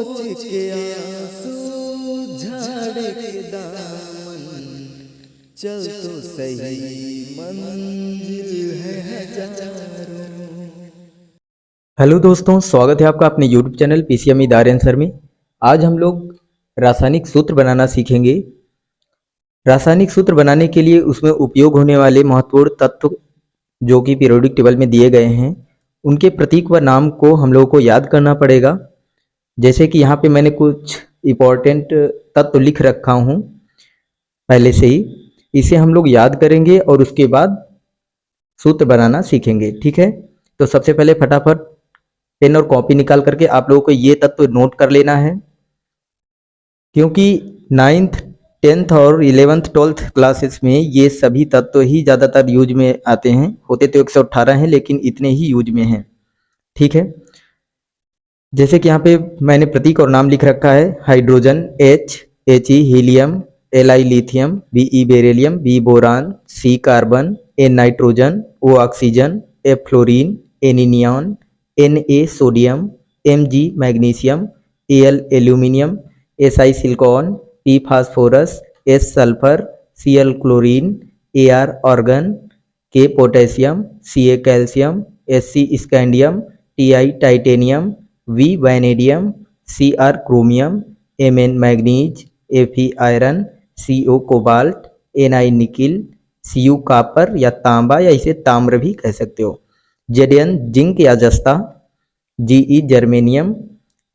पोंछ के आंसू झाड़ के दामन, चल तो सही मंजिल है हजारों। हेलो दोस्तों, स्वागत है आपका अपने YouTube चैनल पीसीएम दारियन सर में। आज हम लोग रासायनिक सूत्र बनाना सीखेंगे। रासायनिक सूत्र बनाने के लिए उसमें उपयोग होने वाले महत्वपूर्ण तत्व जो कि पीरियोडिक टेबल में दिए गए हैं, उनके प्रतीक व नाम को हम लोगों को याद करना पड़ेगा। जैसे कि यहाँ पे मैंने कुछ इम्पोर्टेंट तत्व लिख रखा हूँ पहले से ही, इसे हम लोग याद करेंगे और उसके बाद सूत्र बनाना सीखेंगे। ठीक है, तो सबसे पहले फटाफट पेन और कॉपी निकाल करके आप लोगों को ये तत्व नोट कर लेना है, क्योंकि 9th 10th और 11th 12th क्लासेस में ये सभी तत्व ही ज़्यादातर यूज में आते हैं। होते तो 118 हैं लेकिन इतने ही यूज में हैं। ठीक है, जैसे कि यहाँ पे मैंने प्रतीक और नाम लिख रखा है। Hydrogen H, He helium, Li lithium, Be beryllium, B boron, C carbon, N nitrogen, O oxygen, F fluorine, N neon, Na sodium, Mg magnesium, Al aluminium, Si silicon, P phosphorus, S sulphur, Cl chlorine, Ar argon, K potassium, Ca calcium, Sc scandium, Ti titanium, V vanadium, Cr chromium, Mn manganese, Fe iron, Co cobalt, Ni nickel, Cu copper या तांबा या इसे ताम्र भी कह सकते हो, Zn zinc या जस्ता, Ge germanium,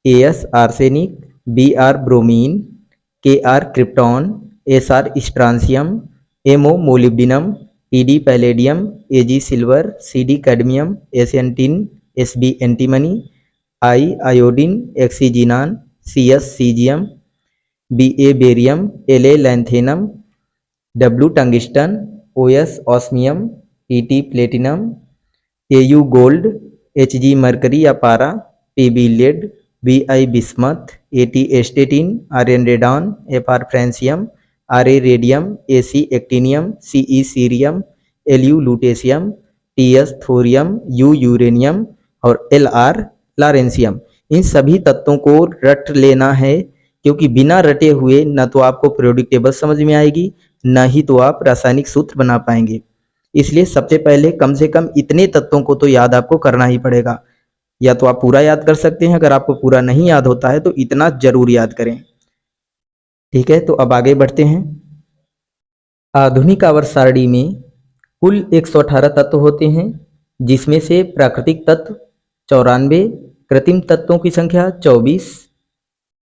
As arsenic, Br bromine, Kr krypton, Sr strontium, Mo molybdenum, Pd palladium, Ag silver, Cd cadmium, Sn tin, Sb antimony, I iodine, Xc xenon, Cs caesium, Ba barium, La lanthanum, W tungsten, Os osmium, Pt platinum, Au gold, Hg mercury या पारा, Pb lead, Bi bismuth, At astatine, Rn radon, Fr francium, Ra radium, Ac actinium, Ce cerium, Lu lutetium, Ts thorium, U uranium और Lr lawrencium. इन सभी तत्वों को रट लेना है, क्योंकि बिना रटे हुए न तो आपको पीरियोडिक टेबल समझ में आएगी, न ही तो आप रासायनिक सूत्र बना पाएंगे। इसलिए सबसे पहले कम से कम इतने तत्वों को तो याद आपको करना ही पड़ेगा। या तो आप पूरा याद कर सकते हैं, अगर आपको पूरा नहीं याद होता है तो इतना जरूर याद करें। ठीक है, तो अब आगे बढ़ते हैं। आधुनिक आवर्त सारणी में कुल 118 तत्व होते हैं, जिसमें से प्राकृतिक तत्व 94, कृत्रिम तत्वों की संख्या 24।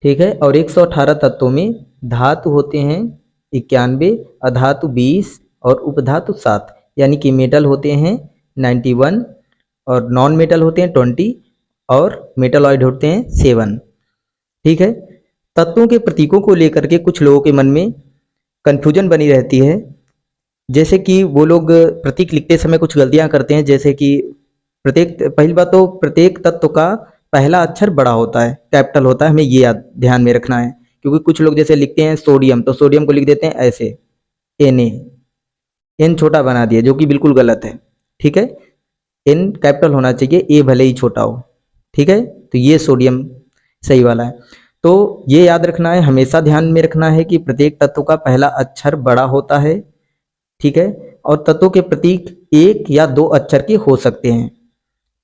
ठीक है, और 118 तत्वों में धातु होते हैं 91, अधातु 20 और उपधातु 7, यानी कि मेटल होते हैं 91 और नॉन मेटल होते हैं 20 और मेटलॉइड होते हैं 7। ठीक है, तत्वों के प्रतीकों को लेकर के कुछ लोगों के मन में कन्फ्यूजन बनी रहती है। जैसे कि वो लोग प्रतीक लिखते समय कुछ गलतियां करते हैं, जैसे कि पहली बात तो प्रत्येक तत्व का पहला अक्षर बड़ा होता है, कैपिटल होता है, हमें ये याद ध्यान में रखना है। क्योंकि कुछ लोग जैसे लिखते हैं सोडियम, तो सोडियम को लिख देते हैं ऐसे Na, एन छोटा बना दिया, जो कि बिल्कुल गलत है। ठीक है, एन कैपिटल होना चाहिए, ए भले ही छोटा हो। ठीक है, तो ये सोडियम सही वाला है। तो ये याद रखना है, हमेशा ध्यान में रखना है कि प्रत्येक तत्व का पहला अक्षर बड़ा होता है। ठीक है, और तत्वों के प्रतीक एक या दो अक्षर के हो सकते हैं।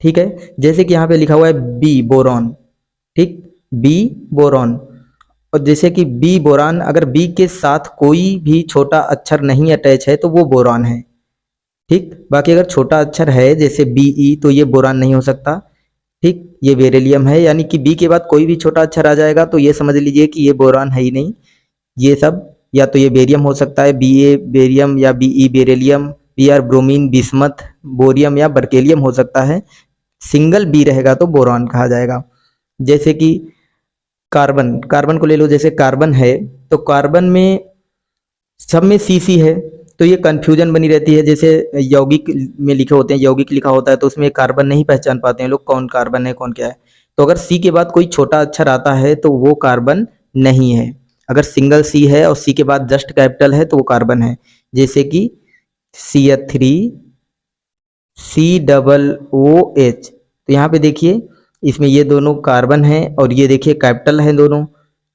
ठीक है, जैसे कि यहाँ पे लिखा हुआ है बी बोरॉन। ठीक, बी बोरॉन, और जैसे कि बी बोरान, अगर बी के साथ कोई भी छोटा अक्षर नहीं अटैच है तो वो बोरॉन है। ठीक, बाकी अगर छोटा अक्षर है जैसे Be, तो ये बोरान नहीं हो सकता। ठीक, ये बेरिलियम है, यानी कि बी के बाद कोई भी छोटा अक्षर आ जाएगा तो ये समझ लीजिए कि ये बोरान है ही नहीं। ये सब या तो ये बेरियम हो सकता है, Ba बेरियम या Be beryllium, Br bromine, bismuth, bohrium या बर्केलियम हो सकता है। सिंगल बी रहेगा तो बोरॉन कहा जाएगा। जैसे कि कार्बन, कार्बन को ले लो, जैसे कार्बन है तो कार्बन में सब में Cc है, तो ये कंफ्यूजन बनी रहती है। जैसे यौगिक में लिखे होते हैं, यौगिक लिखा होता है तो उसमें कार्बन नहीं पहचान पाते हैं लोग, कौन कार्बन है कौन क्या है। तो अगर C के बाद कोई छोटा अक्षर आता है तो वो कार्बन नहीं है। अगर सिंगल C है और C के बाद जस्ट कैपिटल है तो वो कार्बन है। जैसे कि CH3 COOH, तो यहाँ पे देखिए इसमें ये दोनों कार्बन है और ये देखिए कैपिटल है दोनों,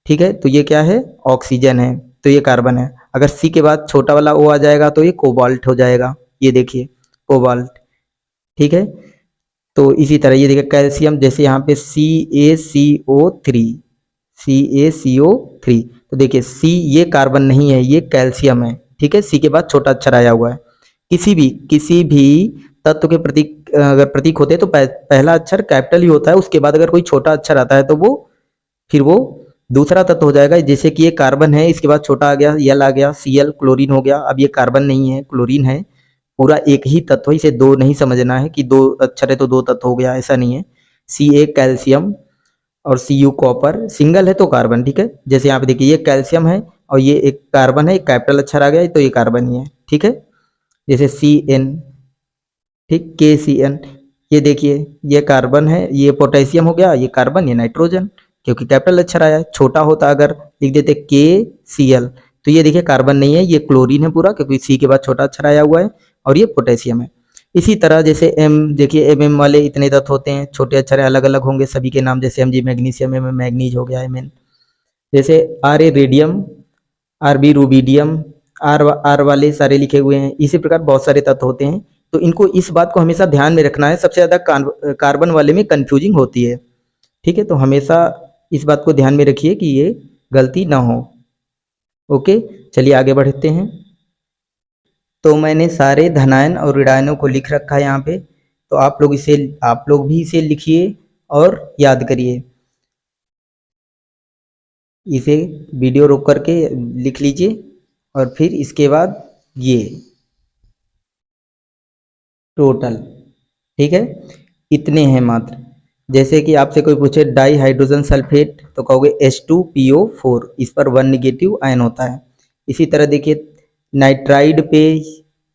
ठीक है। तो ये क्या है, ऑक्सीजन है, तो ये कार्बन है। अगर सी के बाद छोटा वाला ओ आ जाएगा तो ये कोबाल्ट हो जाएगा, ये देखिए कोबाल्ट, ठीक है। तो इसी तरह ये देखिए कैल्शियम, जैसे यहाँ पे CaCO3, CaCO3, तो देखिए सी ये कार्बन नहीं है, ये कैल्शियम है, ठीक है। सी के बाद छोटा अक्षर आया हुआ है। किसी भी तत्व के प्रतीक अगर प्रतीक होते हैं तो पहला अक्षर कैपिटल ही होता है, उसके बाद अगर कोई छोटा अक्षर आता है तो वो दूसरा तत्व हो जाएगा। जैसे कि ये कार्बन है, इसके बाद छोटा आ गया यल आ गया, Cl क्लोरीन हो गया। अब ये कार्बन नहीं है, क्लोरीन है, पूरा एक ही तत्व है, इसे दो नहीं समझना है कि दो अक्षर है तो दो तत्व हो गया, ऐसा नहीं है। Ca कैल्शियम और Cu कॉपर, सिंगल है तो कार्बन, ठीक है। जैसे यहाँ पे देखिए ये कैल्शियम है और ये एक कार्बन है, एक कैपिटल अक्षर आ गया तो ये कार्बन ही है, ठीक है। जैसे Cn, ठीक, KCN, ये देखिए ये कार्बन है, ये पोटेशियम हो गया, ये कार्बन, ये नाइट्रोजन, क्योंकि कैपिटल अक्षर आया है। छोटा होता अगर लिख देते KCl तो ये देखिए कार्बन नहीं है, ये क्लोरीन है पूरा, क्योंकि सी के बाद छोटा अक्षर आया हुआ है, और ये पोटेशियम है। इसी तरह जैसे M, देखिए MM वाले इतने तत्व होते हैं, छोटे अक्षर अलग अलग होंगे सभी के नाम, जैसे Mg मैग्नीशियम, MM मैग्नीज हो गया, Mn। जैसे Ra radium, Rb rubidium, R वाले सारे लिखे हुए हैं। इसी प्रकार बहुत सारे तत्व होते हैं, तो इनको इस बात को हमेशा ध्यान में रखना है। सबसे ज़्यादा कार्बन वाले में कंफ्यूजिंग होती है, ठीक है। तो हमेशा इस बात को ध्यान में रखिए कि ये गलती ना हो। ओके, चलिए आगे बढ़ते हैं। तो मैंने सारे धनायन और ऋणायनों को लिख रखा है यहाँ पे, तो आप लोग भी इसे लिखिए और याद करिए। इसे वीडियो रोक करके लिख लीजिए और फिर इसके बाद ये टोटल, ठीक है, इतने हैं मात्र। जैसे कि आपसे कोई पूछे डाई हाइड्रोजन सल्फेट तो कहोगे H2PO4, इस पर 1 निगेटिव आयन होता है। इसी तरह देखिए नाइट्राइड पे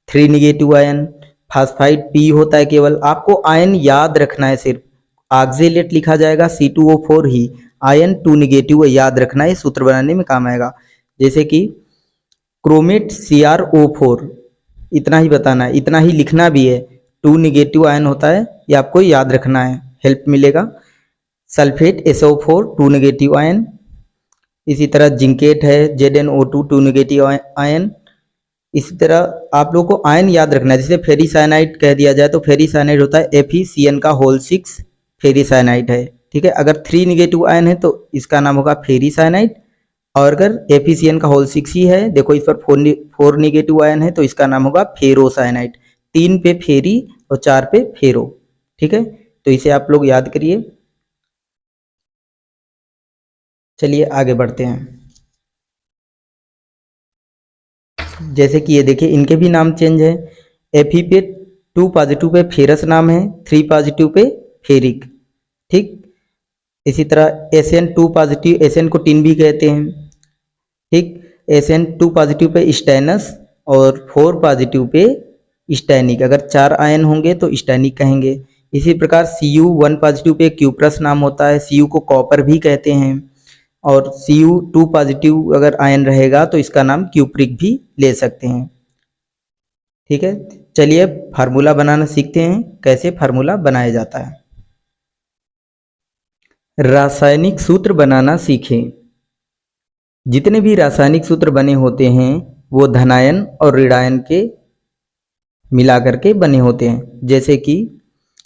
3 निगेटिव आयन, फास्फाइड P होता है केवल। आपको आयन याद रखना है, सिर्फ ऑक्जेलेट लिखा जाएगा C2O4 ही, आयन 2 निगेटिव है, याद रखना है, सूत्र बनाने में काम आएगा। जैसे कि क्रोमेट CrO4, इतना ही बताना है, इतना ही लिखना भी है, 2 निगेटिव आयन होता है, ये आपको याद रखना है, हेल्प मिलेगा। Sulphate SO4 2 negative ion. इसी तरह जिंकेट है ZnO2 2 निगेटिव आयन। इसी तरह आप लोगों को आयन याद रखना है। जैसे फेरिसाइनाइड कह दिया जाए तो फेरिसाइनाइड होता है FeCN का होल 6 फेरिसाइनाइड है, ठीक है। अगर 3 निगेटिव आयन है तो इसका नाम होगा फेरिसाइनाइड, और अगर FeCN का होल 6 ही है, देखो इस पर 4 निगेटिव आयन है तो इसका नाम होगा फेरोसाइनाइड। 3 पे फेरी और 4 पे फेरो, ठीक है। तो इसे आप लोग याद करिए। चलिए आगे बढ़ते हैं। जैसे कि ये देखिए इनके भी नाम चेंज है। Fe पे 2 पॉजिटिव पे फेरस नाम है, 3 पॉजिटिव पे फेरिक, ठीक। इसी तरह Sn 2 पॉजिटिव, Sn को टिन भी कहते हैं, ठीक। Sn 2 पॉजिटिव पे स्टैनस और 4 पॉजिटिव पे स्टैनिक, अगर 4 आयन होंगे तो स्टैनिक कहेंगे। इसी प्रकार Cu 1 पॉजिटिव पे क्यूप्रस नाम होता है, Cu को कॉपर भी कहते हैं, और Cu 2 पॉजिटिव अगर आयन रहेगा तो इसका नाम क्यूप्रिक भी ले सकते हैं, ठीक है। चलिए फार्मूला बनाना सीखते हैं, कैसे फार्मूला बनाया जाता है। रासायनिक सूत्र बनाना सीखें। जितने भी रासायनिक सूत्र बने होते हैं वो धनायन और ऋणायन के मिला करके बने होते हैं। जैसे कि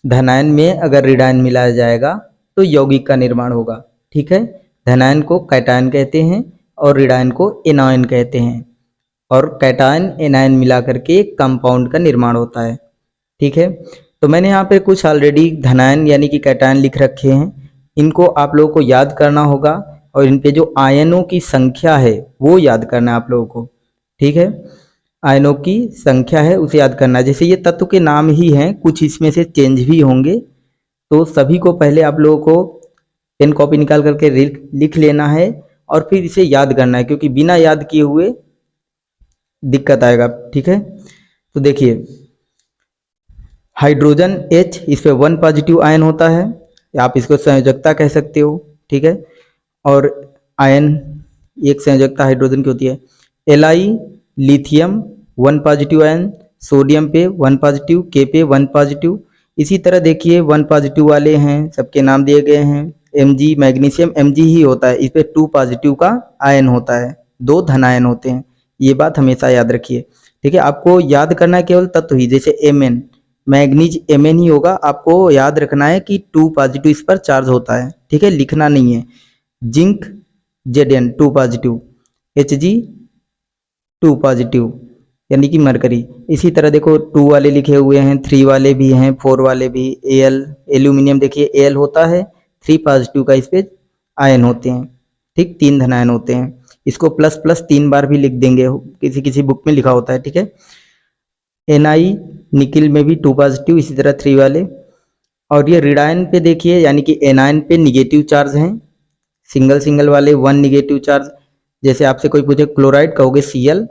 धनायन में अगर ऋणायन मिलाया जाएगा तो यौगिक का निर्माण होगा, ठीक है। धनायन को कैटायन कहते हैं और ऋणायन को एनायन कहते हैं, और कैटायन एनायन मिला करके एक कंपाउंड का निर्माण होता है, ठीक है। तो मैंने यहाँ पे कुछ ऑलरेडी धनायन यानी कि कैटायन लिख रखे हैं, इनको आप लोगों को याद करना होगा, और इन पे जो आयनों की संख्या है वो याद करना है आप लोगों को, ठीक है। आयनों की संख्या है उसे याद करना है। जैसे ये तत्व के नाम ही हैं, कुछ इसमें से चेंज भी होंगे, तो सभी को पहले आप लोगों को पेन कॉपी निकाल करके लिख लेना है और फिर इसे याद करना है, क्योंकि बिना याद किए हुए दिक्कत आएगा, ठीक है। तो देखिए हाइड्रोजन H, इस पे 1 पॉजिटिव आयन होता है, आप इसको संयोजकता कह सकते हो, ठीक है। और आयन एक संयोजकता हाइड्रोजन की होती है। Li lithium 1 positive ion, sodium पे 1 पॉजिटिव, K पे 1 पॉजिटिव, इसी तरह देखिए 1 पॉजिटिव वाले हैं, सबके नाम दिए गए हैं। Mg मैग्नीशियम Mg ही होता है, इस पे 2 पॉजिटिव का आयन होता है, 2 धन आयन होते हैं। ये बात हमेशा याद रखिए, ठीक है। आपको याद करना है केवल तत्व ही, जैसे Mn मैग्नीज Mn ही होगा। आपको याद रखना है कि 2 पॉजिटिव इस पर चार्ज होता है, ठीक है, लिखना नहीं है। Zinc Zn 2 positive, Hg 2 positive यानी कि मरकरी। इसी तरह देखो 2 वाले लिखे हुए हैं, 3 वाले भी हैं, 4 वाले भी। Al एल्यूमिनियम देखिए Al होता है, 3 पॉजिटिव का इस पे आयन होते हैं, ठीक, 3 धन आयन होते हैं। इसको प्लस प्लस 3 बार भी लिख देंगे, किसी किसी बुक में लिखा होता है, ठीक है। Ni निकिल में भी 2 पॉजिटिव, इसी तरह 3 वाले। और ये ऋणायन पे देखिए, यानी कि एनायन पे निगेटिव चार्ज हैं, सिंगल सिंगल वाले 1 निगेटिव चार्ज। जैसे आपसे कोई पूछे क्लोराइड, कहोगे Cl,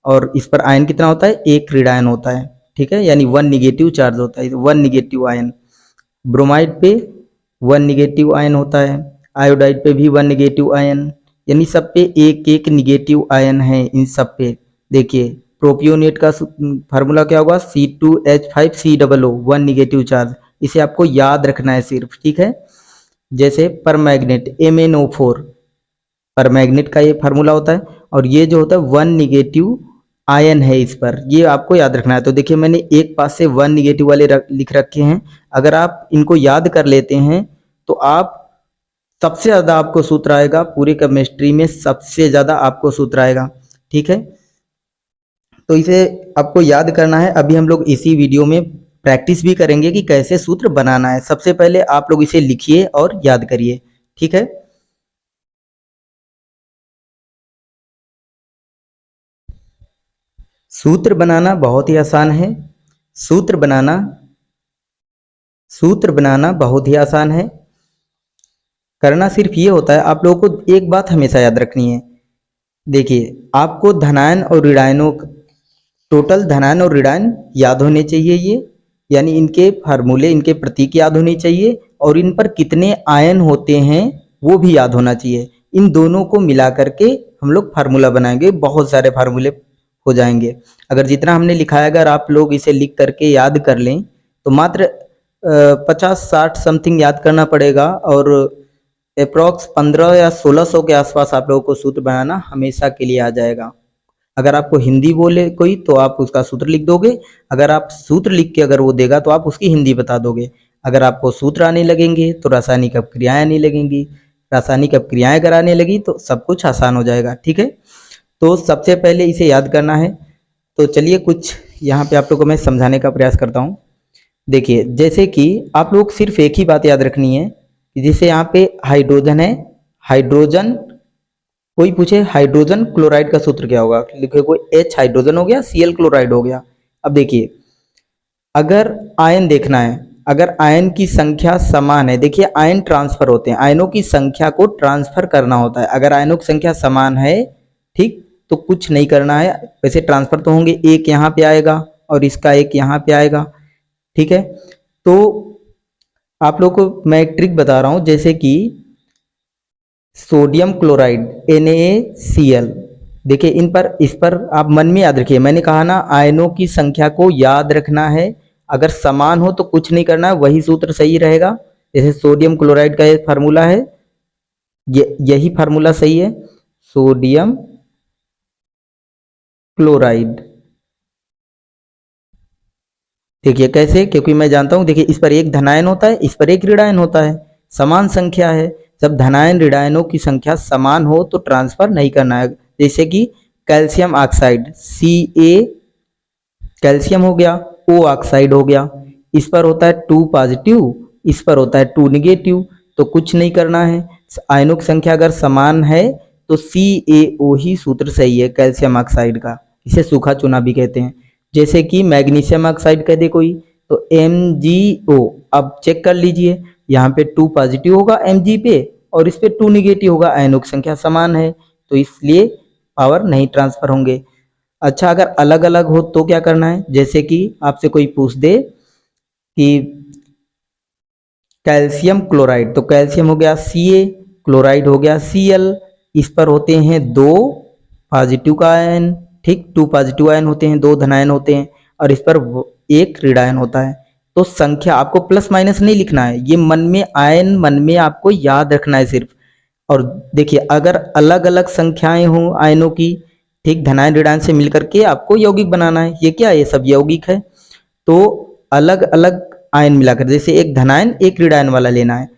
और इस पर आयन कितना होता है, 1 ऋणायन होता है, ठीक है, यानी 1 निगेटिव चार्ज होता है, 1 निगेटिव आयन। ब्रोमाइड पे 1 निगेटिव आयन होता है, आयोडाइड पे भी 1 निगेटिव आयन, यानी सब पे एक एक निगेटिव आयन है इन सब पे। देखिए प्रोपियोनेट का फार्मूला क्या होगा, C2H5COO, 1 निगेटिव चार्ज। इसे आपको याद रखना है सिर्फ, ठीक है। जैसे परमैग्नेट MnO4, परमैग्नेट का ये फार्मूला होता है, और ये जो होता है 1 निगेटिव आयन है इस पर, ये आपको याद रखना है। तो देखिए मैंने एक पास से 1 निगेटिव वाले लिख रखे हैं। अगर आप इनको याद कर लेते हैं तो आप सबसे ज़्यादा आपको सूत्र आएगा, पूरे केमिस्ट्री में सबसे ज़्यादा आपको सूत्र आएगा, ठीक है। तो इसे आपको याद करना है। अभी हम लोग इसी वीडियो में प्रैक्टिस भी करेंगे कि कैसे सूत्र बनाना है। सबसे पहले आप लोग इसे लिखिए और याद करिए, ठीक है। सूत्र बनाना बहुत ही आसान है। सूत्र बनाना बहुत ही आसान है। करना सिर्फ ये होता है, आप लोगों को एक बात हमेशा याद रखनी है। देखिए आपको धनायन और ऋणायनों, टोटल धनायन और ऋणायन याद होने चाहिए, ये यानी इनके फार्मूले, इनके प्रतीक याद होने चाहिए, और इन पर कितने आयन होते हैं वो भी याद होना चाहिए। इन दोनों को मिला करके हम लोग फार्मूला बनाएंगे, बहुत सारे फार्मूले हो जाएंगे। अगर जितना हमने लिखा है, अगर आप लोग इसे लिख करके याद कर लें तो मात्र 50-60 समथिंग याद करना पड़ेगा, और अप्रॉक्स 15 या 1600 के आसपास आप लोगों को सूत्र बनाना हमेशा के लिए आ जाएगा। अगर आपको हिंदी बोले कोई तो आप उसका सूत्र लिख दोगे, अगर आप सूत्र लिख के अगर वो देगा तो आप उसकी हिंदी बता दोगे। अगर आपको सूत्र आने लगेंगे तो रासायनिक अपक्रियाएं आने लगेंगी, रासायनिक अपक्रियाएं अगर आने लगी तो सब कुछ आसान हो जाएगा, ठीक है। तो सबसे पहले इसे याद करना है। तो चलिए कुछ यहाँ पे आप लोगों को मैं समझाने का प्रयास करता हूँ। देखिए जैसे कि आप लोग सिर्फ एक ही बात याद रखनी है, जैसे यहाँ पे हाइड्रोजन है, हाइड्रोजन, कोई पूछे हाइड्रोजन क्लोराइड का सूत्र क्या होगा, लिखे कोई H हाइड्रोजन हो गया, Cl क्लोराइड हो गया। अब देखिए अगर आयन देखना है, अगर आयन की संख्या समान है, देखिए आयन ट्रांसफर होते हैं, आयनों की संख्या को ट्रांसफर करना होता है। अगर आयनों की संख्या समान है, ठीक, तो कुछ नहीं करना है। वैसे ट्रांसफर तो होंगे, एक यहाँ पे आएगा और इसका एक यहाँ पे आएगा, ठीक है। तो आप लोग को मैं एक ट्रिक बता रहा हूँ, जैसे कि सोडियम क्लोराइड NaCl, देखिए इन पर, इस पर आप मन में याद रखिए, मैंने कहा ना आयनों की संख्या को याद रखना है। अगर समान हो तो कुछ नहीं करना है, वही सूत्र सही रहेगा। जैसे सोडियम क्लोराइड का ये फार्मूला है, यही फार्मूला सही है, सोडियम क्लोराइड। देखिए कैसे, क्योंकि मैं जानता हूं, देखिए इस पर एक धनायन होता है, इस पर एक ऋणायन होता है, समान संख्या है। जब धनायन ऋणायनों की संख्या समान हो तो ट्रांसफर नहीं करना है। जैसे कि कैल्शियम ऑक्साइड Ca कैल्शियम हो गया, O ऑक्साइड हो गया, इस पर होता है 2 पॉजिटिव, इस पर होता है 2 निगेटिव, तो कुछ नहीं करना है। आयनों की संख्या अगर समान है तो CaO ही सूत्र सही है कैल्शियम ऑक्साइड का, इसे सूखा चूना भी कहते हैं। जैसे कि मैग्नीशियम ऑक्साइड कह दे कोई तो MgO, अब चेक कर लीजिए, यहाँ पे 2 पॉजिटिव होगा Mg पे और इस पे 2 निगेटिव होगा, आयनों की संख्या समान है तो इसलिए पावर नहीं ट्रांसफर होंगे। अच्छा अगर अलग अलग हो तो क्या करना है, जैसे कि आपसे कोई पूछ दे कि कैल्शियम क्लोराइड, तो कैल्शियम हो गया Ca, क्लोराइड हो गया Cl, इस पर होते हैं 2 पॉजिटिव का आयन, ठीक, 2 पॉजिटिव आयन होते हैं, 2 धनायन होते हैं, और इस पर एक ऋणायन होता है। तो संख्या आपको प्लस माइनस नहीं लिखना है, ये मन में आयन मन में आपको याद रखना है सिर्फ। और देखिए अगर अलग अलग संख्याएं हों आयनों की, ठीक, धनायन ऋणायन से मिलकर के आपको यौगिक बनाना है। ये क्या है, ये सब यौगिक है। तो अलग अलग आयन मिलाकर, जैसे एक धनायन एक ऋणायन वाला लेना है,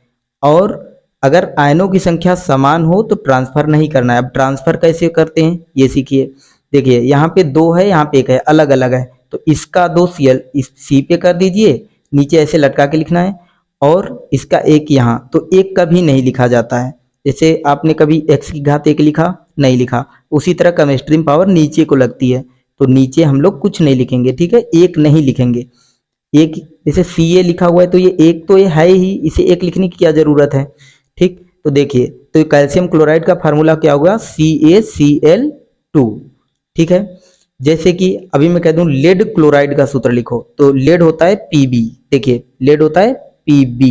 और अगर आयनों की संख्या समान हो तो ट्रांसफर नहीं करना है। अब ट्रांसफर कैसे करते हैं ये सीखिए। देखिए यहाँ पे 2 है, यहाँ पे 1 है, अलग अलग है, तो इसका 2 Cl इस C पे कर दीजिए, नीचे ऐसे लटका के लिखना है, और इसका 1 यहाँ, तो 1 कभी नहीं लिखा जाता है। जैसे आपने कभी x की घात 1 लिखा, नहीं लिखा, उसी तरह केमिस्ट्री में पावर नीचे को लगती है, तो नीचे हम लोग कुछ नहीं लिखेंगे, ठीक है, 1 नहीं लिखेंगे। एक जैसे Ca लिखा हुआ है तो ये 1 तो ये है ही, इसे 1 लिखने की क्या जरूरत है, ठीक। तो देखिए, तो कैल्शियम क्लोराइड का फार्मूला क्या होगा, CaCl2, ठीक है। जैसे कि अभी मैं कह दूं लेड क्लोराइड का सूत्र लिखो, तो लेड होता है Pb, देखिए लेड होता है Pb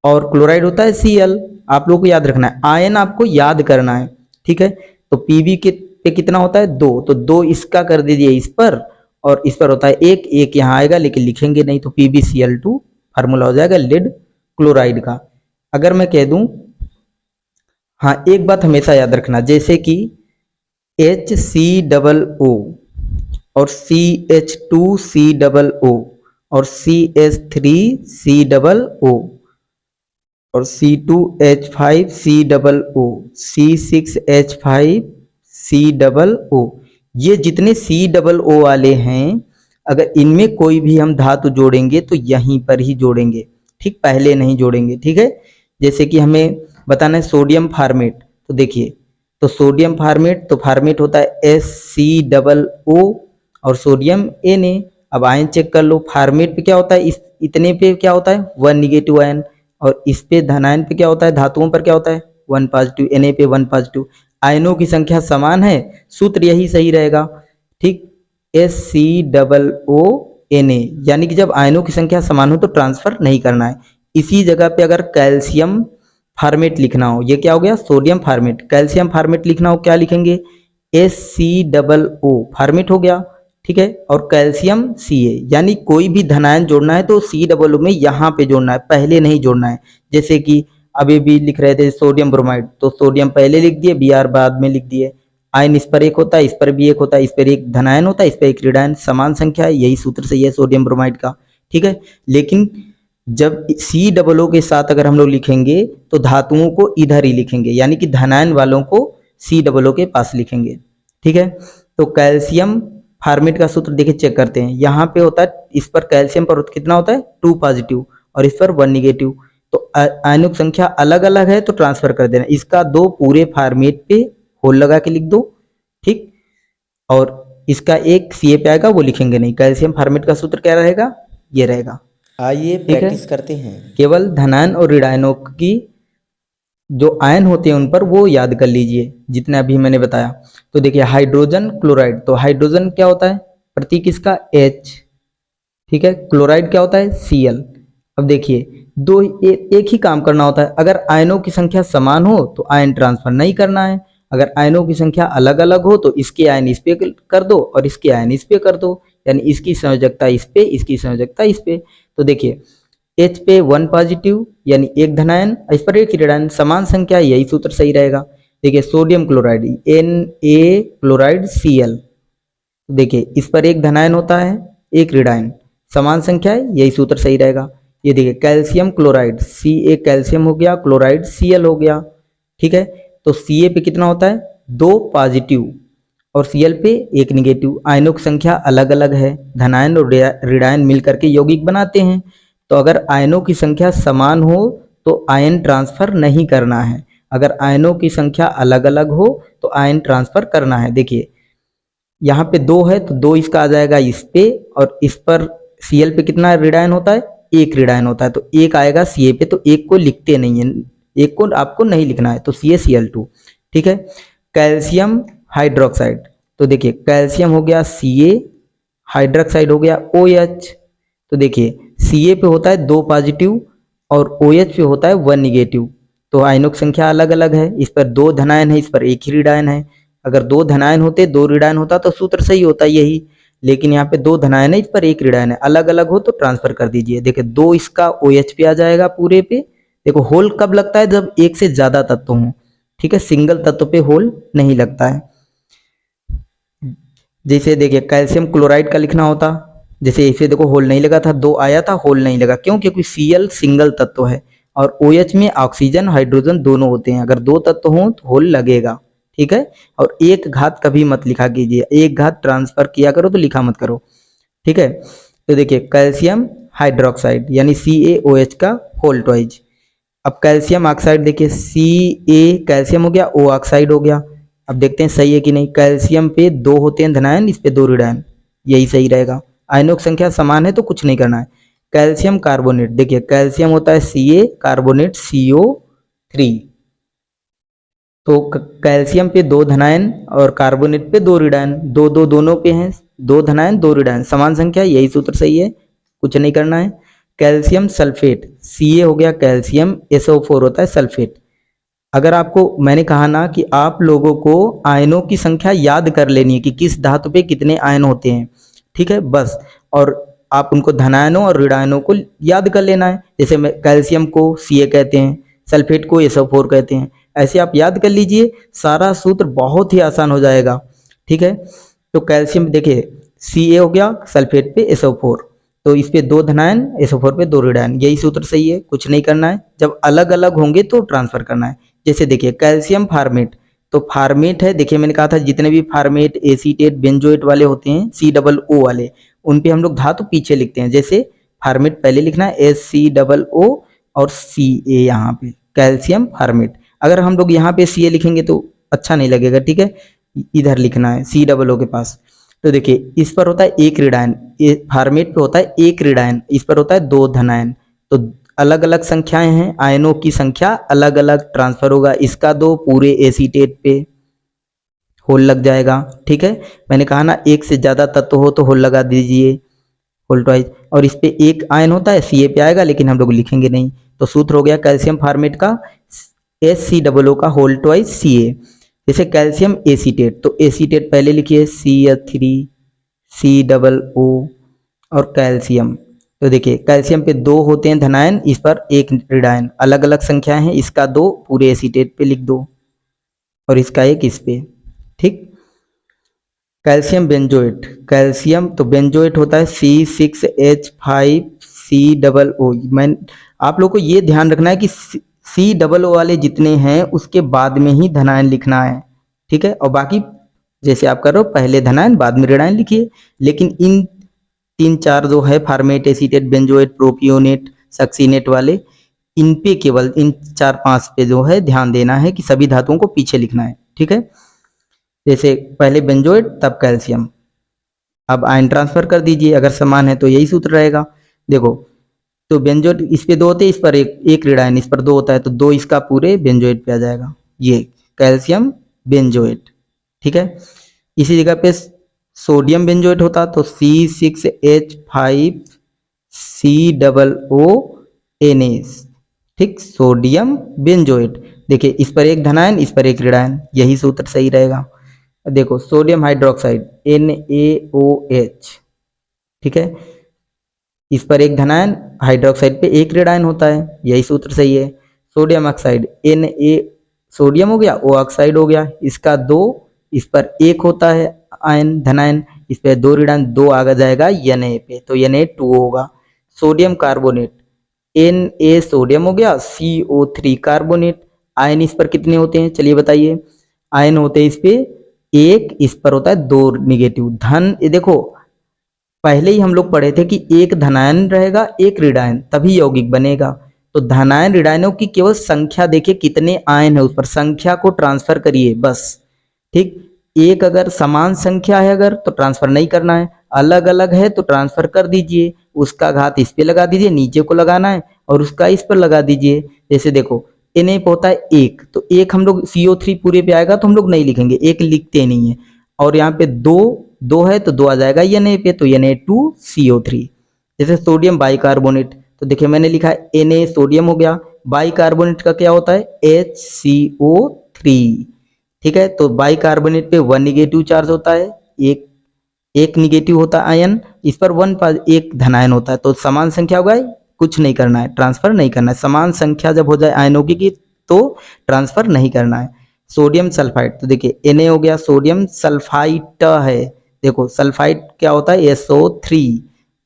और क्लोराइड होता है Cl। आप लोगों को याद रखना है, आयन आपको याद करना है, ठीक है। तो Pb के पे कितना होता है 2, तो 2 इसका कर दीजिए इस पर, और इस पर होता है 1, 1 यहाँ आएगा लेकिन लिखेंगे नहीं, तो PbCl2 फार्मूला हो जाएगा लेड क्लोराइड का। अगर मैं कह दूं, हाँ एक बात हमेशा याद रखना, जैसे कि HCOO और CH2COO और CH3COO और C2H5COO, C6H5COO, ये जितने COO वाले हैं, अगर इनमें कोई भी हम धातु जोड़ेंगे तो यहीं पर ही जोड़ेंगे, ठीक, पहले नहीं जोड़ेंगे, ठीक है। जैसे कि हमें बताना है सोडियम फार्मेट, तो देखिए, तो सोडियम फार्मेट, तो फार्मेट होता है SCOO और सोडियम Na। अब आयन चेक कर लो, फार्मेट पे क्या होता है, इस इतने पे क्या होता है 1 निगेटिव आयन, और इस पे धनायन पे क्या होता है, धातुओं पर क्या होता है 1 पॉजिटिव, Na पे 1 पॉजिटिव। आयनों की संख्या समान है, सूत्र यही सही रहेगा, ठीक, SCOONA, यानी कि जब आयनों की संख्या समान हो तो ट्रांसफर नहीं करना है। इसी जगह पे अगर कैल्शियम फार्मेट लिखना हो, ये क्या हो गया सोडियम फार्मेट, कैल्शियम फार्मेट लिखना हो क्या लिखेंगे, SCOO फार्मेट हो गया, ठीक है, और कैल्शियम Ca, यानी कोई भी धनायन जोड़ना है तो COO में यहाँ पे जोड़ना है, पहले नहीं जोड़ना है। जैसे कि अभी भी लिख रहे थे सोडियम ब्रोमाइड, तो सोडियम पहले लिख दिए, Br बाद में लिख दिए। आयन इस पर 1 होता है, इस पर भी 1 होता है, इस पर 1 धनायन होता है, इस पर 1 ऋणायन, समान संख्या है, यही सूत्र सही है सोडियम ब्रोमाइड का, ठीक है। लेकिन जब COO के साथ अगर हम लोग लिखेंगे तो धातुओं को इधर ही लिखेंगे, यानी कि धनायन वालों को COO के पास लिखेंगे, ठीक है। तो कैल्शियम फार्मेट का सूत्र देखिए, चेक करते हैं, यहाँ पे होता है, इस पर कैल्शियम पर कितना होता है 2 पॉजिटिव और इस पर 1 निगेटिव, तो आयनों की संख्या अलग अलग है तो ट्रांसफर कर देना। इसका 2 पूरे फार्मेट पे होल लगा के लिख दो, ठीक, और इसका 1 Ca पे आएगा वो लिखेंगे नहीं। कैल्शियम फार्मेट का सूत्र क्या रहेगा, ये रहेगा। आइए प्रैक्टिस करते हैं। केवल धनायन और ऋणायनों की जो आयन होते हैं उन पर वो याद कर लीजिए जितने अभी मैंने बताया। तो देखिए हाइड्रोजन क्लोराइड, तो हाइड्रोजन क्या होता है, प्रतीक इसका H, ठीक है, क्लोराइड क्या होता है Cl। अब देखिए एक ही काम करना होता है, अगर आयनों की संख्या समान हो तो आयन ट्रांसफर नहीं करना है, अगर आयनों की संख्या अलग अलग हो तो इसके आयन इस पे कर दो और इसके आयन इस पे कर दो, यानी इसकी संयोजकता इस पे, इसकी संयोजकता इस पे। तो देखिए H पे 1 पॉजिटिव यानी 1 धनायन, इस पर 1 ऋणायन, समान संख्या, यही सूत्र सही रहेगा। देखिए sodium chloride Na chloride Cl, देखिए इस पर 1 धनायन होता है 1 ऋणायन, समान संख्या है, यही सूत्र सही रहेगा। ये देखिए कैल्शियम क्लोराइड Ca कैल्शियम हो गया, क्लोराइड Cl हो गया, ठीक है। तो Ca पे कितना होता है 2 पॉजिटिव और Cl पे 1 निगेटिव, आयनों की संख्या अलग अलग है, धनायन और ऋणायन मिलकर के यौगिक बनाते हैं। तो अगर आयनों की संख्या समान हो तो आयन ट्रांसफर नहीं करना है, अगर आयनों की संख्या अलग अलग हो तो आयन ट्रांसफर करना है। देखिए यहाँ पे 2 है तो 2 इसका आ जाएगा इस पे, और इस पर Cl पे कितना ऋणायन होता है 1 ऋणायन होता है, तो 1 आएगा Ca पे, तो 1 को लिखते नहीं है, 1 को आपको नहीं लिखना है, तो CaCl2, ठीक है। कैल्शियम हाइड्रोक्साइड, तो देखिए कैल्शियम हो गया Ca, हाइड्रोक्साइड हो गया OH, तो देखिए Ca पे होता है 2 पॉजिटिव और OH पे होता है 1 निगेटिव, तो आयनों की संख्या अलग अलग है, इस पर 2 धनायन है, इस पर 1 ही ऋणायन है। अगर 2 धनायन होते 2 ऋणायन होता तो सूत्र सही होता यही, लेकिन यहाँ पे 2 धनायन है, इस पर 1 ऋणायन है, अलग अलग हो तो ट्रांसफर कर दीजिए। देखिए 2 इसका OH पे आ जाएगा पूरे पे। देखो होल कब लगता है, जब एक से ज्यादा तत्व हों, ठीक है, सिंगल तत्व पे होल नहीं लगता है। जैसे देखिए कैल्शियम क्लोराइड का लिखना होता, जैसे इसे देखो होल नहीं लगा था, 2 आया था, होल नहीं लगा, क्यों? क्योंकि Cl सिंगल तत्व है और OH में ऑक्सीजन हाइड्रोजन दोनों होते हैं, अगर 2 तत्व हों तो होल लगेगा, ठीक है। और एक घात कभी मत लिखा कीजिए, एक घात ट्रांसफर किया करो तो लिखा मत करो, ठीक है। तो देखिए कैल्शियम हाइड्रोक्साइड यानी CaOH का होल ट्वाइज। अब कैल्शियम ऑक्साइड देखिए Ca कैल्शियम हो गया, O ऑक्साइड हो गया। अब देखते हैं सही है कि नहीं। कैल्शियम पे 2 होते हैं धनायन, इस पे 2 ऋणायन, यही सही रहेगा। आयनों की संख्या समान है तो कुछ नहीं करना है। कैल्शियम कार्बोनेट, देखिए कैल्शियम होता है Ca, कार्बोनेट CO3। तो कैल्शियम पे 2 धनायन और कार्बोनेट पे 2 ऋणायन, दो दो दोनों पे हैं, 2 धनायन 2 ऋणायन, समान संख्या, यही सूत्र सही है, कुछ नहीं करना है। कैल्शियम सल्फेट, Ca हो गया कैल्शियम, SO4 होता है सल्फेट। अगर आपको मैंने कहा ना कि आप लोगों को आयनों की संख्या याद कर लेनी है कि किस धातु पे कितने आयन होते हैं, ठीक है, बस। और आप उनको धनायनों और ऋणायनों को याद कर लेना है। जैसे मैं कैल्शियम को Ca कहते हैं, सल्फेट को SO4 कहते हैं, ऐसे आप याद कर लीजिए, सारा सूत्र बहुत ही आसान हो जाएगा, ठीक है। तो कैल्शियम देखिए Ca हो गया, सल्फेट पे SO4, तो इस पे 2 धनायन, SO4 पे 2 ऋणायन, यही सूत्र सही है, कुछ नहीं करना है। जब अलग अलग होंगे तो ट्रांसफर करना है। जैसे देखिए कैल्शियम फार्मेट, तो फार्मेट है, देखिए मैंने कहा था जितने भी फार्मेट एसीटेट बेंजोएट वाले होते हैं COO वाले, उन पे हम लोग धातु पीछे लिखते हैं। जैसे फार्मेट पहले लिखना है SCOO और Ca यहाँ पे कैल्शियम फार्मेट। अगर हम लोग यहाँ पे Ca लिखेंगे तो अच्छा नहीं लगेगा, ठीक है, इधर लिखना है COO के पास। तो देखिए इस पर होता है 1 ऋणायन, फार्मेट पे होता है 1 ऋणायन, इस पर होता है 2 धनायन। तो अलग अलग संख्याएं हैं, आयनों की संख्या अलग अलग, ट्रांसफर होगा, इसका 2 पूरे एसीटेट पे होल लग जाएगा, ठीक है। मैंने कहा ना एक से ज्यादा तत्व हो तो होल लगा दीजिए, होल ट्वाइज। और इस पे 1 आयन होता है, Ca पे आएगा, लेकिन हम लोग लिखेंगे नहीं। तो सूत्र हो गया कैल्शियम फार्मेट का SCOO का होल ट्वाइज Ca। जैसे कैल्शियम एसीटेट, तो एसीटेट पहले लिखिए CH3 COO और कैल्शियम। तो देखिए कैल्शियम पे 2 होते हैं धनायन, इस पर 1 ऋणायन, अलग अलग संख्याएं हैं, इसका 2 पूरे एसीटेट पे लिख दो और इसका 1 इस पे, ठीक। कैल्शियम बेंजोएट, कैल्शियम तो बेंजोएट होता है C6H5COO। मैं आप लोग को ये ध्यान रखना है कि COO वाले जितने हैं उसके बाद में ही धनायन लिखना है, ठीक है। और बाकी जैसे आप कर रहे हो पहले धनायन बाद में ऋणायन लिखिए, लेकिन इन 3-4 जो है format acetate benzoate propionate succinate वाले, इन पे केवल इन 4-5 पे जो है ध्यान देना है कि सभी धातुओं को पीछे लिखना है, ठीक है। जैसे पहले बेंजोएट तब कैल्शियम। अब आयन ट्रांसफर कर दीजिए, अगर समान है तो यही सूत्र रहेगा। देखो तो बेंजोएट इस पे 2 होते हैं, इस पर एक ऋणायन, इस पर 2 होता है, तो 2 इसका पूरे बेंजोएट पे आ जाएगा, ये कैल्शियम बेंजोएट, ठीक है। इसी जगह पे सोडियम बेंजोएट होता तो C6H5COONS, ठीक, सोडियम बेंजोएट। देखिए इस पर 1 धनायन, इस पर 1 ऋणायन, यही सूत्र सही रहेगा। देखो सोडियम हाइड्रोक्साइड NaOH, ठीक है, इस पर 1 धनायन, हाइड्रोक्साइड पे 1 ऋणायन होता है, यही सूत्र सही है। सोडियम ऑक्साइड Na, सोडियम हो गया, O ऑक्साइड हो गया, इसका 2, इस पर 1 होता है आयन धनायन, इस पे 2 ऋणायन, 2 आगे जाएगा Na पे, तो Na2 होगा। सोडियम कार्बोनेट Na सोडियम हो गया, CO3 कार्बोनेट, आयन इस पर कितने होते हैं चलिए बताइए। आयन होते हैं इस पे 1, इस पर होता है 2 निगेटिव धन। ये देखो पहले ही हम लोग पढ़े थे कि 1 धनायन रहेगा 1 ऋणायन तभी यौगिक बनेगा। तो धनायन ऋणायनों की केवल संख्या देखिए कितने आयन है, उस पर संख्या को ट्रांसफर करिए बस, ठीक। एक अगर समान संख्या है अगर तो ट्रांसफर नहीं करना है, अलग अलग है तो ट्रांसफर कर दीजिए, उसका घात इस पे लगा दीजिए, नीचे को लगाना है, और उसका इस पर लगा दीजिए। जैसे देखो Na पे होता है 1, तो 1 हम लोग CO3 पूरे पे आएगा तो हम लोग नहीं लिखेंगे, 1 लिखते नहीं है। और यहाँ पे 2 है तो 2 आ जाएगा Na पे, तो Na2CO3। जैसे सोडियम बाइकार्बोनेट, तो देखिए मैंने लिखा है Na सोडियम हो गया, बाइकार्बोनेट का क्या होता है HCO3, ठीक है। तो बाइकार्बोनेट पे 1 निगेटिव चार्ज होता है, एक एक निगेटिव होता है आयन, इस पर एक धनायन होता है, तो समान संख्या होगा, कुछ नहीं करना है, ट्रांसफर नहीं करना है। समान संख्या जब हो जाए आयनों की तो ट्रांसफर नहीं करना है। सोडियम सल्फाइड, तो देखिए Na हो गया, सोडियम सल्फाइड है। देखो सल्फाइड क्या होता है, SO3।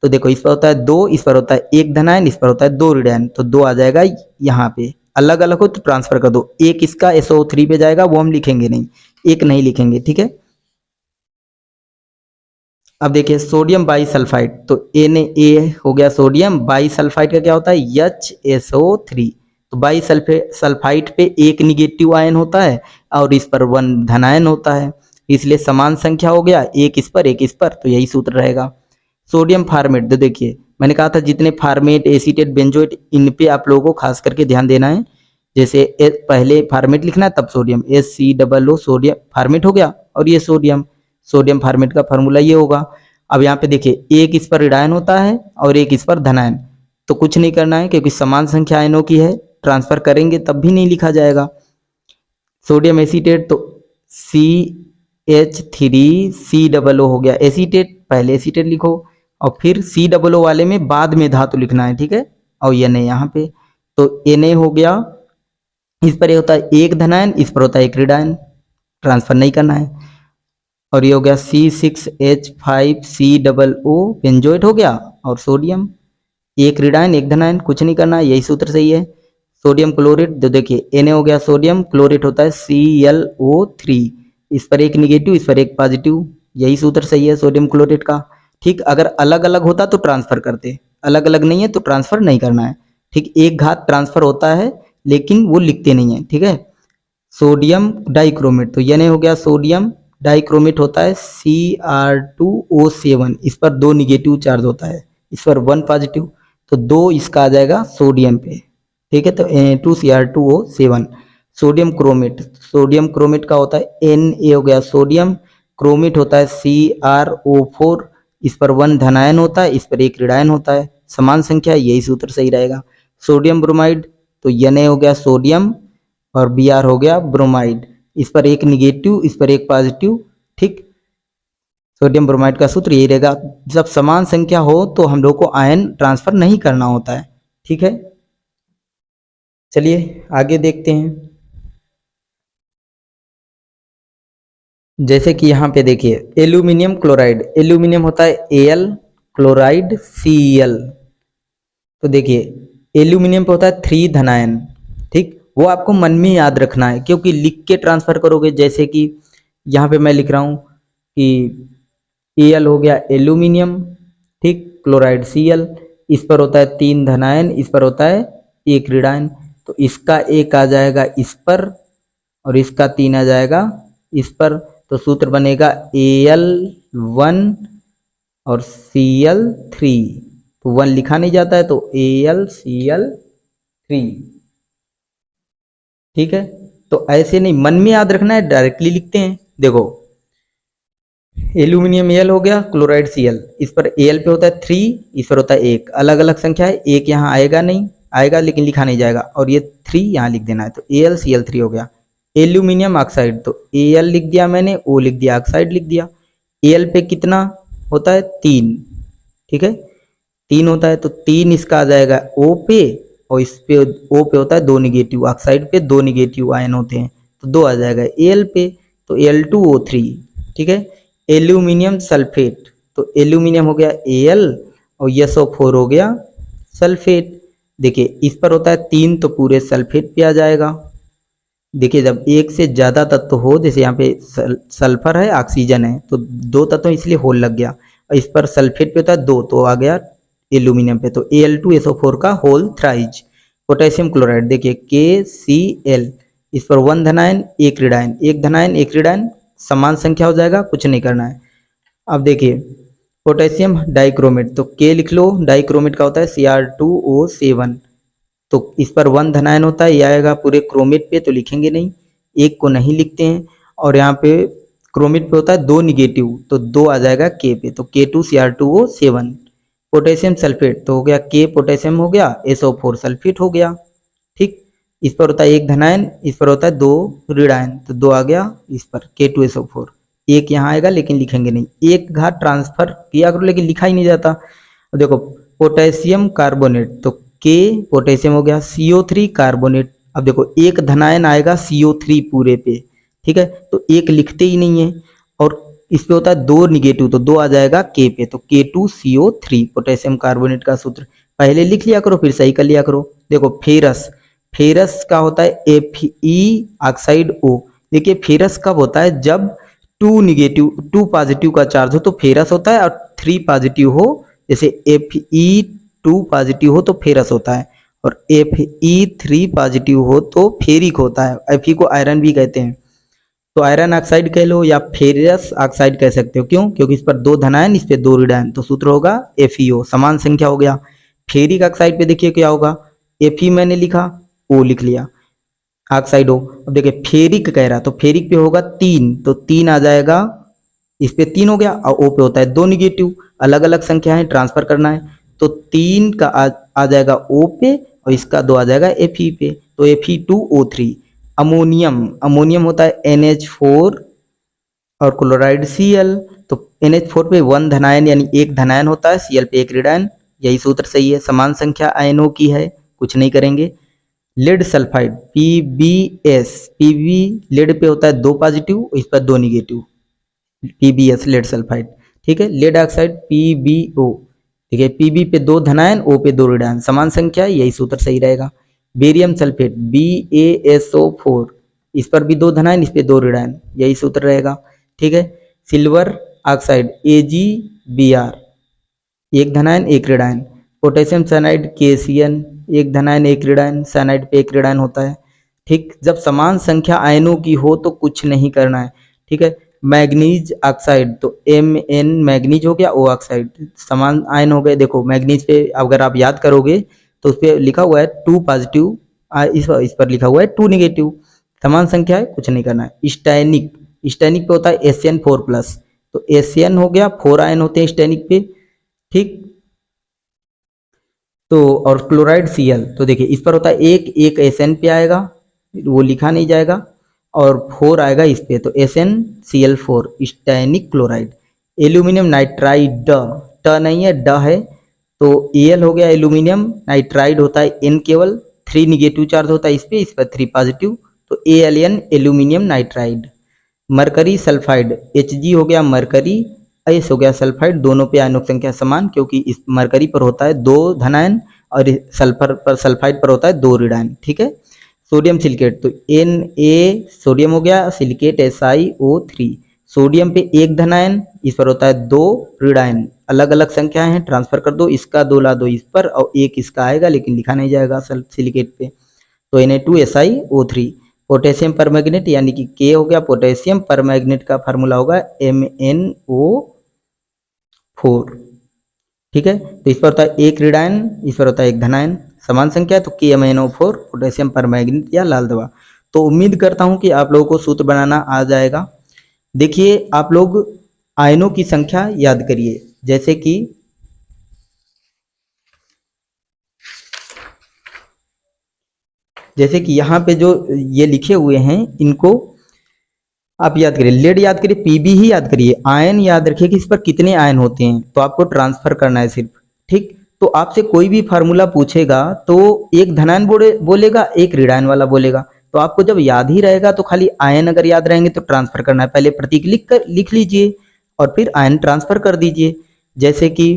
तो देखो इस पर होता है 2, इस पर होता है एक धनायन, इस पर होता है 2 ऋणायन, तो 2 आ जाएगा यहाँ पे। अलग अलग हो तो ट्रांसफर कर दो, एक इसका SO3 पे जाएगा, वो हम लिखेंगे नहीं, एक नहीं लिखेंगे, ठीक है। अब देखिए सोडियम बाईसल्फाइड, तो Na हो गया सोडियम, बाईसल्फाइड का क्या होता है HSO3। तो बाईसल्फाइड पे एक निगेटिव आयन होता है और इस पर 1 धनायन होता है, इसलिए समान संख्या हो गया, एक इस पर एक इस पर, तो यही सूत्र रहेगा। सोडियम फार्मेट, तो देखिए मैंने कहा था जितने फार्मेट, एसीटेट, बेंजोएट, इन पे आप लोगों को खास करके ध्यान देना है। जैसे पहले फार्मेट लिखना है तब सोडियम, SCOO सोडियम फार्मेट हो गया, और ये सोडियम, सोडियम फार्मेट का फार्मूला ये होगा। अब यहाँ पे देखिए एक इस पर ऋणायन होता है और एक इस पर धनायन, तो कुछ नहीं करना है क्योंकि समान संख्या आयनों की है, ट्रांसफर करेंगे तब भी नहीं लिखा जाएगा। सोडियम एसीटेट, तो CH3COO हो गया एसीटेट, पहले एसीटेट लिखो और फिर COO वाले में बाद में धातु लिखना है, ठीक है। और Na यहाँ पे, तो Na हो गया, इस पर ये होता है एक धनायन, इस पर होता है एक ऋणायन, ट्रांसफर नहीं करना है। और ये हो गया C6H5COO बेंजोएट हो गया, और सोडियम एक ऋणायन एक धनायन, कुछ नहीं करना है, यही सूत्र सही है। सोडियम क्लोरेट, तो देखिए Na हो गया सोडियम, क्लोरेट होता है ClO3, इस पर एक निगेटिव इस पर एक पॉजिटिव, यही सूत्र सही है सोडियम क्लोरेट का। ठीक, अगर अलग अलग होता तो ट्रांसफर करते, अलग अलग नहीं है तो ट्रांसफर नहीं करना है। ठीक, एक घात ट्रांसफर होता है लेकिन वो लिखते नहीं है, ठीक है। सोडियम डाइक्रोमेट, तो Na हो गया सोडियम, डाइक्रोमेट होता है Cr2O7, इस पर 2 निगेटिव चार्ज होता है, इस पर 1 पॉजिटिव, तो 2 इसका आ जाएगा सोडियम पे, ठीक है। तो Na2Cr2O7। Sodium chromate, sodium chromate का होता है Na हो गया सोडियम, क्रोमेट होता है Cr O4, इस पर 1 धनायन होता है, इस पर एक ऋणायन होता है, समान संख्या, यही सूत्र सही रहेगा। सोडियम ब्रोमाइड, तो Na हो गया सोडियम और Br हो गया ब्रोमाइड, इस पर एक निगेटिव इस पर एक पॉजिटिव, ठीक। सोडियम ब्रोमाइड का सूत्र यही रहेगा, जब समान संख्या हो तो हम लोग को आयन ट्रांसफर नहीं करना होता है, ठीक है। चलिए आगे देखते हैं। जैसे कि यहाँ पे देखिए एल्यूमिनियम क्लोराइड, एल्यूमिनियम होता है Al, क्लोराइड Cl। तो देखिए एल्यूमिनियम पे होता है 3 धनायन, ठीक, वो आपको मन में याद रखना है क्योंकि लिख के ट्रांसफर करोगे, जैसे कि यहाँ पे मैं लिख रहा हूँ कि Al हो गया एल्यूमिनियम, ठीक, क्लोराइड Cl, इस पर होता है 3 धनायन, इस पर होता है एक ऋणायन, तो इसका एक आ जाएगा इस पर और इसका 3 आ जाएगा इस पर, तो सूत्र बनेगा Al1 और Cl3, तो 1 लिखा नहीं जाता है तो AlCl3, ठीक है। तो ऐसे नहीं, मन में याद रखना है, डायरेक्टली लिखते हैं। देखो एल्यूमिनियम Al हो गया, क्लोराइड Cl, इस पर Al पे होता है 3, इस पर होता है एक, अलग अलग संख्या है, एक यहाँ आएगा नहीं, आएगा लेकिन लिखा नहीं जाएगा, और ये 3 यहाँ लिख देना है, तो AlCl3 हो गया। एल्यूमिनियम ऑक्साइड, तो Al लिख दिया मैंने, O लिख दिया, ऑक्साइड लिख दिया। Al पे कितना होता है 3, ठीक है, 3 होता है, तो 3 इसका आ जाएगा O पे, और इस पे O पे होता है 2 निगेटिव, ऑक्साइड पे 2 निगेटिव आयन होते हैं, तो 2 आ जाएगा Al पे, तो Al2O3, ठीक है। एल्यूमिनियम सल्फेट, तो एल्यूमिनियम हो गया Al और SO4 हो गया सल्फेट। देखिए इस पर होता है 3, तो पूरे सल्फेट पे आ जाएगा। देखिए जब एक से ज़्यादा तत्व हो, जैसे यहाँ पे सल्फर है ऑक्सीजन है, तो 2 तत्व इसलिए होल लग गया, और इस पर सल्फेट पे होता है 2, तो आ गया एल्यूमिनियम पे, तो Al2SO4 का होल थ्राइज। पोटेशियम क्लोराइड, देखिए KCl, इस पर 1 धनायन एक ऋणायन, एक धनायन एक ऋणायन, समान संख्या हो जाएगा, कुछ नहीं करना है। अब देखिए पोटेशियम डाइक्रोमेट, तो K लिख लो, डाइक्रोमेट का होता है Cr2O7, तो इस पर 1 धनायन होता है, ये आएगा पूरे क्रोमेट पे, तो लिखेंगे नहीं, एक को नहीं लिखते हैं, और यहाँ पे क्रोमेट पे होता है 2 निगेटिव, तो 2 आ जाएगा K पे, तो K2Cr2O7। पोटेशियम सल्फेट, तो हो गया K पोटेशियम हो गया, SO4 सल्फेट हो गया, ठीक, इस पर होता है एक धनायन, इस पर होता है 2 ऋणायन, तो 2 आ गया इस पर K2SO4। एक यहाँ आएगा लेकिन लिखेंगे नहीं, एक घात ट्रांसफर किया करो लेकिन लिखा ही नहीं जाता। अब देखो पोटेशियम कार्बोनेट, तो के पोटेशियम हो गया, CO3 कार्बोनेट। अब देखो एक धनायन आएगा CO3 पूरे पे, ठीक है, तो एक लिखते ही नहीं है, और इस पे होता है 2 निगेटिव, तो 2 आ जाएगा के पे, तो K2CO3 पोटेशियम कार्बोनेट का सूत्र पहले लिख लिया करो फिर सही कर लिया करो। देखो फेरस, फेरस का होता है Fe ऑक्साइड O। देखिए फेरस कब होता है, जब 2 पॉजिटिव का चार्ज हो तो फेरस होता है, और 3 पॉजिटिव हो, जैसे Fe2 पॉजिटिव हो तो फेरस होता है, और Fe3 पॉजिटिव हो तो फेरिक होता है। Fe को आयरन भी कहते हैं, तो आयरन ऑक्साइड कह लो या फेरस ऑक्साइड कह सकते हो। क्यों? क्योंकि इस पर 2 धनायन, इस पे 2 ऋणायन, तो सूत्र होगा FeO, समान संख्या हो गया। फेरिक ऑक्साइड पे देखिए क्या होगा, Fe मैंने लिखा, O लिख लिया, ऑक्साइड हो। अब देखिए फेरिक कह रहा, तो फेरिक पे होगा 3, तो 3 आ जाएगा, इस पे 3 हो गया, और O पे होता है 2 निगेटिव, अलग अलग संख्या है, ट्रांसफर करना है, तो 3 का आ जाएगा O पे, और इसका 2 आ जाएगा Fe पे, तो Fe2O3। अमोनियम, अमोनियम होता है NH4 और क्लोराइड Cl, तो NH4 पे 1 धनायन यानी एक धनायन होता है, Cl पे एक ऋणायन, यही सूत्र सही है, समान संख्या आयनों की है, कुछ नहीं करेंगे। Lead sulphide PbS, Pb lead पे होता है 2 पॉजिटिव, इस पर 2 निगेटिव, PbS लेड सल्फाइड, ठीक है। लेड ऑक्साइड PbO, ठीक है, Pb पे 2 धनायन, O पे 2 ऋणायन, समान संख्या, यही सूत्र सही रहेगा। बेरियम सल्फेट BaSO4, इस पर भी 2 धनायन, इस पे 2 ऋणायन, यही सूत्र रहेगा, ठीक है। सिल्वर ऑक्साइड AgBr, एक धनायन एक ऋणायन। पोटेशियम साइनाइड KCN, एक धनायन एक ऋणायन, साइनाइड पे एक ऋणायन होता है, ठीक। जब समान संख्या आयनों की हो तो कुछ नहीं करना है, ठीक है। मैग्नीज ऑक्साइड, तो Mn मैग्नीज हो गया, O ऑक्साइड, समान आयन हो गए। देखो मैग्नीज पे अगर आप याद करोगे तो उस पर लिखा हुआ है 2 पॉजिटिव, इस पर लिखा हुआ है 2 निगेटिव, समान संख्या है, कुछ नहीं करना है। स्टैनिक, स्टैनिक पे होता है SN4+, तो SN हो गया, 4 आयन होते हैं स्टैनिक पे, ठीक। तो और क्लोराइड Cl, तो देखिए इस पर होता है एक SN पे आएगा, वो लिखा नहीं जाएगा, और 4 आएगा इस पे, तो SnCl4 stannic chloride. Aluminium nitride, ट नहीं है, ड है, तो Al हो गया एल्यूमिनियम नाइट्राइड, होता है N केवल, 3 निगेटिव चार्ज होता है इस पर 3 पॉजिटिव, तो Aln aluminium nitride. Mercury sulphide Hg हो गया मरकरी, एस हो गया सल्फाइड, दोनों पे आयनों की संख्या समान, क्योंकि इस मरकरी पर होता है 2 धनायन और सल्फर पर सल्फाइड पर होता है 2 ऋणायन, ठीक है। सोडियम सिलिकेट, तो Na सोडियम हो गया, सिलिकेट SiO3, सोडियम पे एक धनायन, इस पर होता है 2 ऋणायन, अलग अलग संख्याएं हैं, ट्रांसफर कर दो, इसका 2 ला दो इस पर, और एक इसका आएगा लेकिन लिखा नहीं जाएगा सिलिकेट पे, तो Na2SiO3। पोटेशियम परमैंगनेट यानी कि K हो गया, पोटेशियम परमैंगनेट का फार्मूला होगा MnO4, ठीक है। तो इस पर होता है एक ऋणायन, इस पर होता है एक धनायन, समान संख्या, तो KMnO4 पोटेशियम परमैंगनेट या लाल दवा। तो उम्मीद करता हूं कि आप लोगों को सूत्र बनाना आ जाएगा। देखिए आप लोग आयनों की संख्या याद करिए, जैसे कि यहाँ पे जो ये लिखे हुए हैं इनको आप याद करिए। लेड याद करिए, Pb ही याद करिए, आयन याद रखिए कि इस पर कितने आयन होते हैं, तो आपको ट्रांसफर करना है सिर्फ, ठीक। तो आपसे कोई भी फार्मूला पूछेगा तो एक धनायन बोलेगा, एक ऋणायन वाला बोलेगा, तो आपको जब याद ही रहेगा तो खाली आयन अगर याद रहेंगे तो ट्रांसफर करना है, पहले प्रतीक लिख लीजिए और फिर आयन ट्रांसफर कर दीजिए। जैसे कि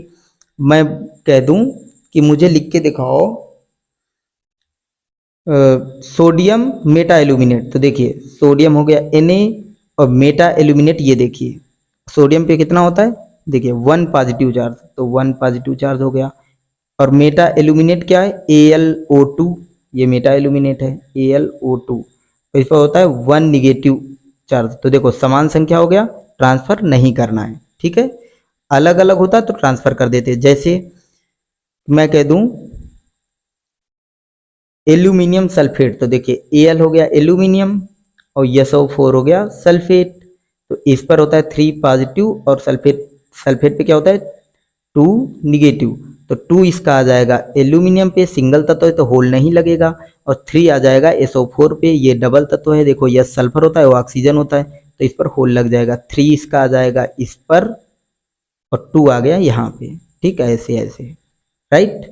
मैं कह दूं कि मुझे लिख के दिखाओ सोडियम मेटा एल्यूमिनेट, तो देखिए सोडियम हो गया Na, और मेटा एल्यूमिनेट ये देखिए सोडियम पे कितना होता है, देखिए 1 पॉजिटिव चार्ज, तो 1 पॉजिटिव चार्ज हो गया, और मेटा एल्यूमिनेट क्या है AlO2, ये मेटा एल्यूमिनेट है AlO2, तो इस पर होता है 1 निगेटिव चार्ज, तो देखो समान संख्या हो गया, ट्रांसफर नहीं करना है, ठीक है। अलग अलग होता तो ट्रांसफर कर देते, जैसे मैं कह दूं एल्यूमिनियम सल्फेट, तो देखिए Al हो गया एल्यूमिनियम और SO4 हो गया सल्फेट, तो इस पर होता है 3 पॉजिटिव, और सल्फेट पे क्या होता है 2 निगेटिव, तो 2 इसका आ जाएगा एल्यूमिनियम पे, सिंगल तत्व है तो होल नहीं लगेगा, और 3 आ जाएगा SO4 पे, ये डबल तत्व है, देखो यह सल्फर होता है वो ऑक्सीजन होता है, तो इस पर होल लग जाएगा, 3 इसका आ जाएगा इस पर और 2 आ गया यहाँ पे, ठीक है, ऐसे ऐसे, राइट।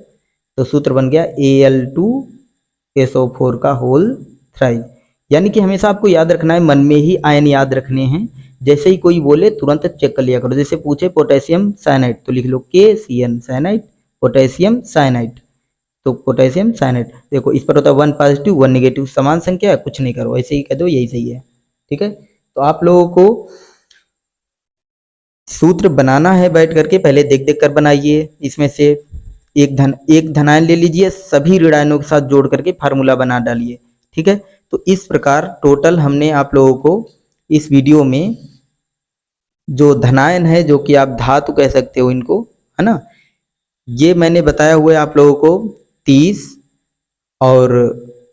तो सूत्र बन गया Al2SO4 का होल थ्राइस। यानी कि हमेशा आपको याद रखना है, मन में ही आयन याद रखने हैं, जैसे ही कोई बोले तुरंत चेक कर लिया करो। जैसे पूछे पोटेशियम साइनाइड तो लिख लो KCN साइनाइड, पोटेशियम साइनाइड, तो पोटेशियम साइनाइड। देखो इस पर होता है 1 पॉजिटिव 1 नेगेटिव, समान संख्या है, कुछ नहीं करो, ऐसे ही कह दो यही सही है, ठीक है। तो आप लोगों को सूत्र बनाना है बैठ करके, पहले देख देख कर बनाइए। इसमें से एक धनायन ले लीजिए, सभी ऋणायनों के साथ जोड़ करके फार्मूला बना डालिए, ठीक है। तो इस प्रकार टोटल हमने आप लोगों को इस वीडियो में जो धनायन है, जो कि आप धातु कह सकते हो इनको, है ना, ये मैंने बताया हुआ है आप लोगों को 30, और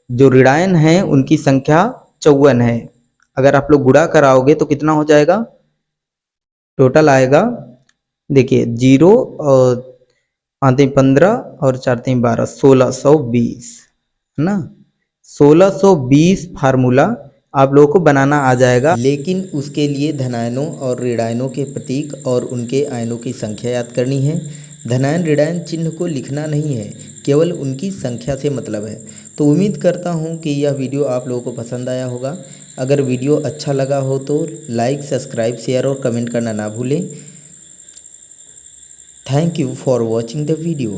जो ऋणायन है उनकी संख्या 54 है। अगर आप लोग गुणा कराओगे तो कितना हो जाएगा, टोटल आएगा, देखिए 0 और 5 15 और 4 12, 1620, है ना। 1620 फार्मूला आप लोगों को बनाना आ जाएगा। लेकिन उसके लिए धनायनों और ऋणायनों के प्रतीक और उनके आयनों की संख्या याद करनी है। धनायन ऋणायन चिन्ह को लिखना नहीं है, केवल उनकी संख्या से मतलब है। तो उम्मीद करता हूँ कि यह वीडियो आप लोगों को पसंद आया होगा। अगर वीडियो अच्छा लगा हो तो लाइक, सब्सक्राइब, शेयर और कमेंट करना ना भूलें। Thank you for watching the video.